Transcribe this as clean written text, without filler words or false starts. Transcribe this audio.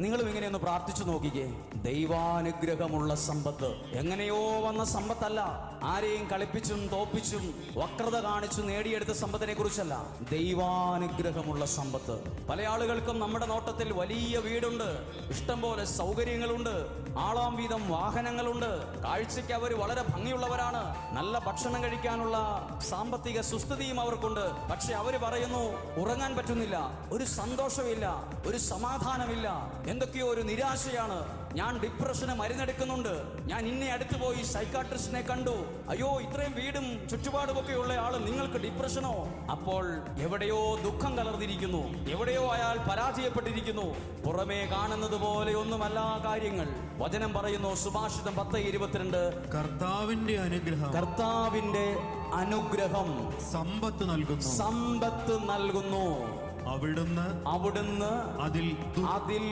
നിങ്ങളും ഇങ്ങനെയൊന്ന് പ്രാർത്ഥിച്ചു നോക്കിക്കേ. ദൈവാനുഗ്രഹമുള്ള സമ്പത്ത് എങ്ങനെയോ വന്ന സമ്പത്തല്ല, ആരെയും കളിപ്പിച്ചും തോപ്പിച്ചും വക്രത കാണിച്ചു നേടിയെടുത്ത സമ്പത്തിനെ കുറിച്ചല്ല. ദൈവാനുഗ്രഹമുള്ള സമ്പത്ത്. പല ആളുകൾക്കും നമ്മുടെ നോട്ടത്തിൽ വലിയ വീടുണ്ട്, ഇഷ്ടം പോലെ സൗകര്യങ്ങളുണ്ട്, ആളാം വീതം വാഹനങ്ങളുണ്ട്, കാഴ്ചയ്ക്ക് അവർ വളരെ ഭംഗിയുള്ളവരാണ്, നല്ല ഭക്ഷണം കഴിക്കാനുള്ള സാമ്പത്തിക സുസ്ഥിതിയും അവർക്കുണ്ട്. പക്ഷെ അവര് പറയുന്നു ഉറങ്ങാൻ പറ്റുന്നില്ല, ഒരു സന്തോഷമില്ല, ഒരു സമാധാനമില്ല, എന്തൊക്കെയോ ഒരു നിരാശയാണ്. ഞാൻ ഡിപ്രഷന് മരുന്നെടുക്കുന്നുണ്ട്, ഞാൻ ഇന്നെ അടുത്ത് പോയി സൈക്കാട്രിസ്റ്റിനെ കണ്ടു, അയ്യോ ഇത്രയും വീടും ചുറ്റുപാടുമൊക്കെ ഉള്ള ആള് നിങ്ങൾക്ക് ഡിപ്രഷനോ? അപ്പോൾ എവിടെയോ ദുഃഖം കലർന്നിരിക്കുന്നു, എവിടെയോ അയാൾ പരാജയപ്പെട്ടിരിക്കുന്നു. പുറമേ കാണുന്നത് പോലെ ഒന്നുമല്ല കാര്യങ്ങൾ. വചനം പറയുന്നു, സുഭാഷിതം 10:22, കർത്താവിന്റെ അനുഗ്രഹം സമ്പത്ത് നൽകുന്നു. അവിടുന്ന് അതിൽ